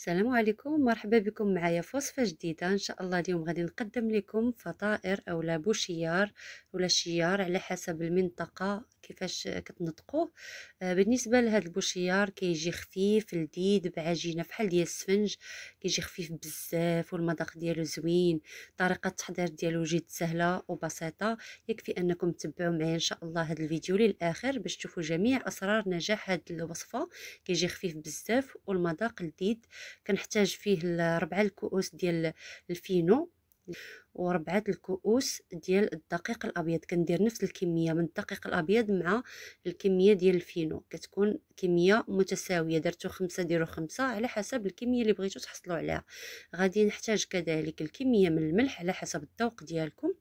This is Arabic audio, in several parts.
السلام عليكم، مرحبا بكم معايا في وصفة جديدة. ان شاء الله اليوم غادي نقدم لكم فطائر او لا بوشيار ولا شيار على حسب المنطقة كيفاش كتنطقوه. بالنسبة لهذا البوشيار كيجي خفيف لذيذ بعجينة بحال ديال السفنج، كيجي خفيف بزاف والمذاق ديالو زوين. طريقة التحضير ديالو جد سهلة وبسيطة، يكفي انكم تتبعوا معايا ان شاء الله هذا الفيديو للاخر باش تشوفوا جميع اسرار نجاح هذه الوصفة. كيجي خفيف بزاف والمذاق لذيذ. كنحتاج فيه 4 الكؤوس ديال الفينو وربعة الكؤوس ديال الدقيق الابيض. كندير نفس الكميه من الدقيق الابيض مع الكميه ديال الفينو، كتكون كميه متساويه. درتو 5 ديروا 5 على حسب الكميه اللي بغيتو تحصلوا عليها. غادي نحتاج كذلك الكميه من الملح على حسب الذوق ديالكم،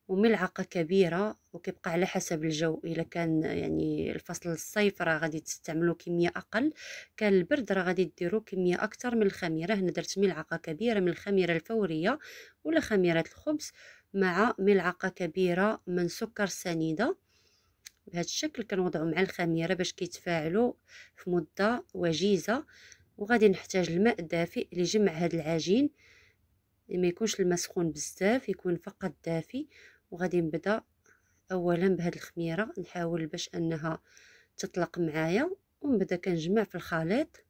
وملعقة كبيرة، وكيبقى على حسب الجو. إلا كان يعني الفصل الصيف راه غادي تستعملوا كمية أقل، كان البرد راه غادي ديروا كمية أكثر من الخميرة. هنا درت ملعقة كبيرة من الخميرة الفورية ولا خميرة الخبز، مع ملعقة كبيرة من سكر سنيدة. بهذا الشكل كنوضعوا مع الخميرة باش كيتفاعلوا في مدة وجيزة. وغادي نحتاج الماء دافئ لجمع هذا العجين، ما يكونش الماء سخون بزاف، يكون فقط دافي. وغادي نبدا اولا بهاد الخميره، نحاول باش انها تطلق معايا، ونبدا كنجمع في الخليط.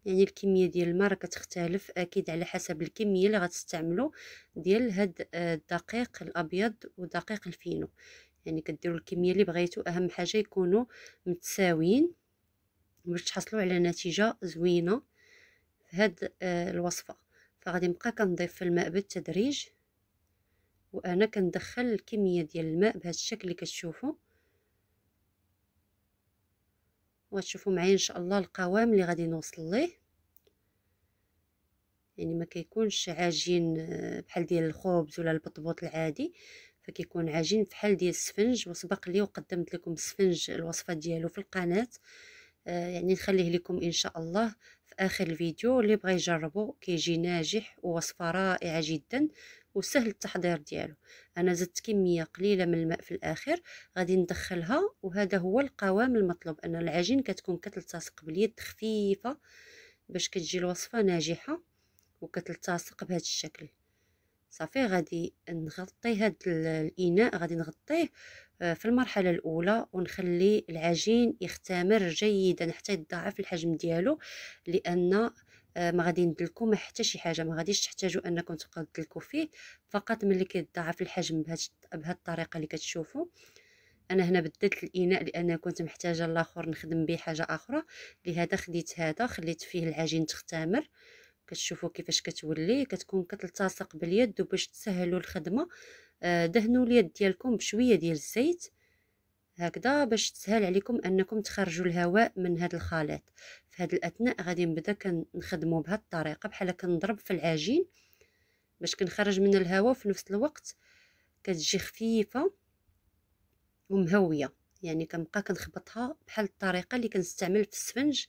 يعني الكميه ديال الماء راه كتختلف اكيد على حسب الكميه اللي غتستعملوا ديال هاد الدقيق الابيض ودقيق الفينو. يعني كديروا الكميه اللي بغيتو، اهم حاجه يكونوا متساويين باش تحصلوا على نتيجه زوينه في هاد الوصفه. فغادي نبقى كنضيف في الماء بالتدريج، وانا كندخل الكميه ديال الماء بهذا الشكل اللي كتشوفوا. وتشوفوا معايا ان شاء الله القوام اللي غادي نوصل ليه. يعني ما كيكونش عجين بحال ديال الخبز ولا البطبوط العادي، فكيكون عجين بحال ديال السفنج. وسبق لي وقدمت لكم السفنج الوصفه ديالو في القناه، يعني نخليه لكم ان شاء الله في اخر الفيديو. اللي بغى يجربه كيجي ناجح ووصفه رائعه جدا وسهل التحضير ديالو. انا زدت كميه قليله من الماء في الاخر، غادي ندخلها. وهذا هو القوام المطلوب، ان العجين كتكون كتلتصق باليد خفيفه باش كتجي الوصفه ناجحه وكتلتصق بهذا الشكل. صافي غادي نغطي هاد الاناء، غادي نغطيه في المرحله الاولى، ونخلي العجين يختمر جيدا حتى يتضاعف الحجم ديالو. لان ما غادي ندلكو ما حتى شي حاجه، ما غاديش تحتاجوا انكم تبقاو تدلكوا فيه. فقط ملي كيتضاعف الحجم بهذه الطريقه اللي كتشوفوا. انا هنا بدلت الاناء لان كنت محتاجه الاخر نخدم به حاجه اخرى، لهذا خديت هذا، خليت فيه العجين تختمر. كتشوفوا كيفاش كتولي كتكون كتلتصق باليد. وباش تسهلوا الخدمه دهنوا اليد ديالكم بشويه ديال الزيت هكذا باش تسهل عليكم انكم تخرجوا الهواء من هذا الخليط. في هذا الاثناء غادي نبدا كنخدموا بهذه الطريقه، بحال كنضرب في العجين باش كنخرج من الهواء، وفي نفس الوقت كتجي خفيفه ومهويه. يعني كنبقى كنخبطها بحال الطريقه اللي كنستعمل في السفنج،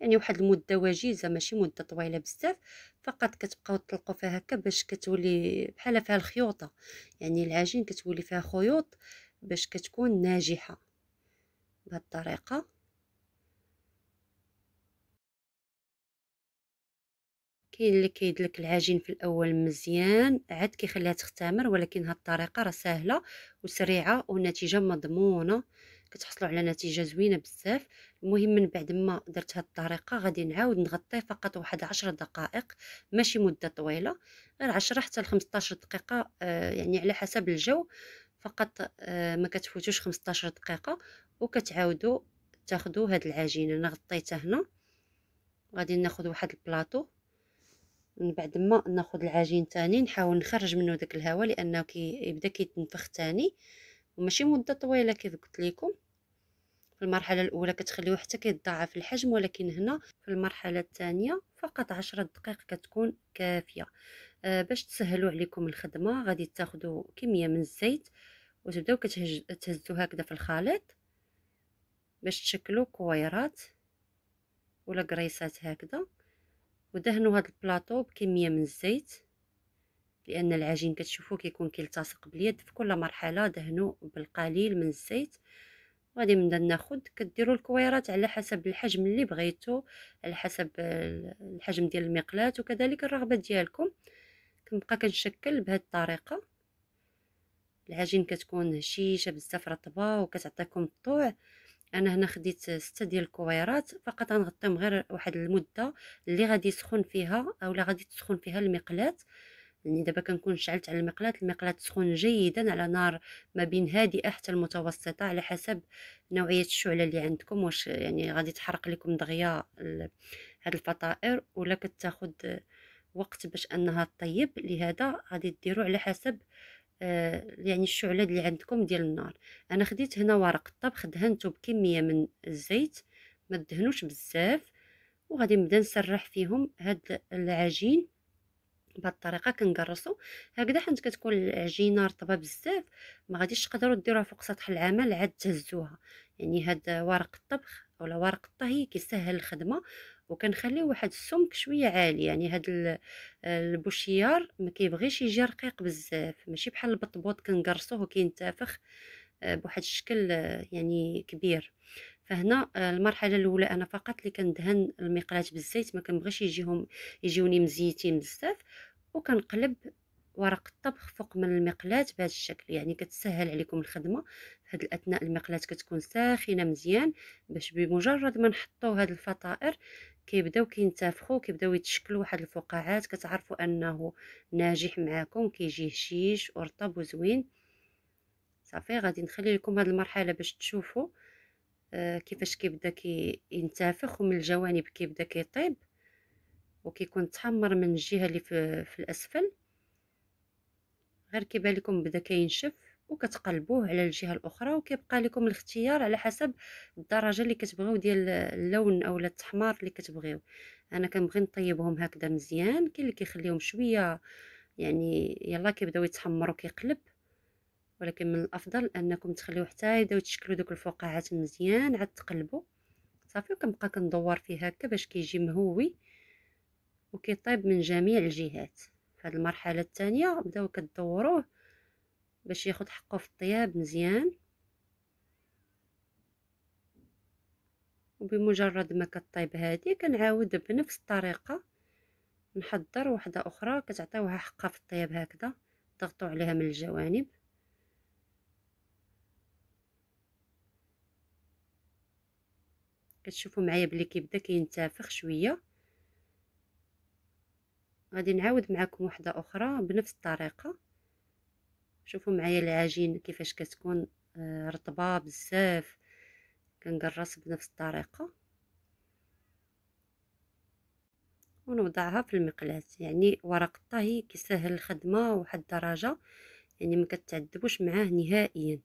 يعني واحد المده وجيزه ماشي مده طويله بزاف. فقط كتبقاو تطلقوا فيها هكا باش كتولي بحال فيها الخيوطه، يعني العجين كتولي فيها خيوط باش كتكون ناجحه بهذه الطريقه. كاين اللي كيدلك العجين في الاول مزيان عاد كيخليها تختمر، ولكن هذه الطريقه راه سهله وسريعه ونتيجه مضمونه، كتحصلوا على نتيجه زوينه بزاف. المهم من بعد ما درت هذه الطريقه غادي نعاود نغطيه فقط واحد 10 دقائق، ماشي مده طويله، غير 10 حتى ل 15 دقيقه، يعني على حسب الجو. فقط ما كتفوتوش 15 دقيقه. وكتعاودوا تاخذوا هذا العجين. انا غطيته هنا، غادي ناخذ واحد البلاطو. من بعد ما ناخذ العجين تاني نحاول نخرج منه داك الهواء، لانه كيبدا كيتنفخ تاني، وماشي مده طويله كيف قلت لكم. في المرحله الاولى كتخليوه حتى كيتضاعف الحجم، ولكن هنا في المرحله الثانيه فقط 10 دقائق كتكون كافيه. باش تسهلوا عليكم الخدمه غادي تاخذوا كميه من الزيت وتبداو تهزوا هكذا في الخليط باش تشكلوا كويرات ولا قريصات هكذا. ودهنوا هذا البلاطو بكميه من الزيت، لان العجين كتشوفوا كيكون كيلتصق باليد. في كل مرحله دهنوا بالقليل من الزيت. وغادي نبدا ناخد. كديروا الكويرات على حسب الحجم اللي بغيتو، على حسب الحجم ديال المقلاة وكذلك الرغبه ديالكم. كنبقى كنشكل بهذه الطريقه. العجين كتكون هشيشه بزاف رطبه وكتعطيكم الطوع. انا هنا خديت 6 ديال الكويرات فقط، غنغطيهم غير واحد المده اللي غادي يسخن فيها او لا غادي تسخن فيها المقلاة. يعني دابا كنكون شعلت على المقلاة تسخن جيدا على نار ما بين هادئه حتى المتوسطه، على حسب نوعيه الشعله اللي عندكم، واش يعني غادي تحرق لكم دغيا هاد الفطائر ولا كتاخد وقت باش انها طيب. لهذا غادي ديروا على حسب يعني الشعله اللي عندكم ديال النار. انا خديت هنا ورق الطبخ دهنته بكميه من الزيت، ما دهنوش بزاف، وغادي نبدا نسرح فيهم هاد العجين بهاد الطريقه. كنقرصوا هكذا حيت كتكون العجينه رطبه بزاف، ما غاديش تقدروا ديروها فوق سطح العمل عاد تهزوها. يعني هاد ورق الطبخ اولا ورق الطهي كيسهل الخدمه، وكنخليه واحد السمك شويه عالي. يعني هاد البوشيار ما كيبغيش يجي رقيق بزاف، ماشي بحال البطبوط كنقرصوه وكينتفخ بواحد الشكل يعني كبير. فهنا المرحله الاولى انا فقط اللي كندهن المقلاة بالزيت، ما كنبغيش يجيوني مزيتين بزاف، وكنقلب ورق الطبخ فوق من المقلاة بهذا الشكل. يعني كتسهل عليكم الخدمه. في هذه الاثناء المقلاة كتكون ساخنه مزيان، باش بمجرد ما نحطوا هذه الفطائر كيبداو كينتفخوا، كيبداو يتشكلوا واحد الفقاعات، كتعرفوا انه ناجح معكم، كيجي هشيش ورطب وزوين. صافي غادي نخلي لكم هذه المرحله باش تشوفوا كيفاش كيبدا كينتفخ ومن الجوانب كيبدا كيطيب وكيكون تحمر من الجهه اللي في الاسفل. غير كيبان لكم بدا كينشف وكتقلبوه على الجهه الاخرى، وكيبقى لكم الاختيار على حسب الدرجه اللي كتبغيو ديال اللون اولا التحمار اللي كتبغيو. انا كنبغي نطيبهم هكذا مزيان. كاين اللي كيخليهم شويه يعني يلا كيبداو يتحمروا كيقلب، ولكن من الافضل انكم تخليوه حتى يبداو يتشكلوا دوك الفقاعات مزيان عاد تقلبوا. صافي كنبقى كندور فيه هكا باش كيجي مهوي وكيطيب من جميع الجهات. في هذه المرحله الثانيه بداو كدوروه باش ياخد حقه في الطياب مزيان. وبمجرد ما كطيب هذه كنعاود بنفس الطريقه نحضر واحده اخرى كتعطيوها حقها في الطياب هكذا، ضغطوا عليها من الجوانب. كتشوفوا معايا بلي كيبدا كينتفخ شويه. غادي نعاود معكم واحده اخرى بنفس الطريقه. شوفوا معايا العجين كيفاش كتكون رطبه بزاف. كنقرص بنفس الطريقه ونوضعها في المقلاة. يعني ورق الطهي كيسهل الخدمه واحد الدرجه، يعني ما كتعذبوش معاه نهائيا.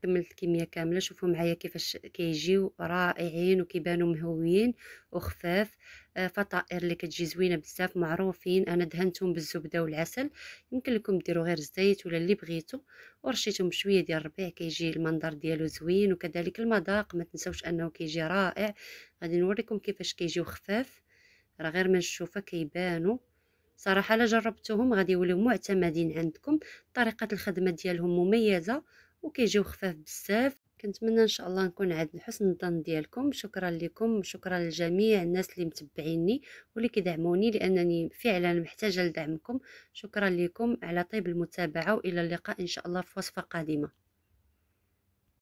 كملت الكميه كامله. شوفوا معايا كيفاش كيجيو رائعين وكيبانوا مهويين وخفاف. فطائر اللي كتجي زوينه بزاف، معروفين. انا دهنتهم بالزبده والعسل، يمكن لكم ديروا غير الزيت ولا اللي بغيتو، ورشيتهم بشويه ديال الربيع كيجي المنظر ديالو زوين. وكذلك المذاق ما تنسوش انه كيجي رائع. غادي نوريكم كيفاش كيجيو خفاف، راه غير من الشوفه كيبانوا صراحه. لا جربتوهم غادي يوليو معتمدين عندكم. طريقه الخدمه ديالهم مميزه وكيجيو خفاف بزاف. كنتمنى ان شاء الله نكون عند حسن الظن ديالكم. شكرا لكم، شكرا لجميع الناس اللي متبعيني واللي كيدعموني، لانني فعلا محتاجه لدعمكم. شكرا لكم على طيب المتابعه، والى اللقاء ان شاء الله في وصفه قادمه.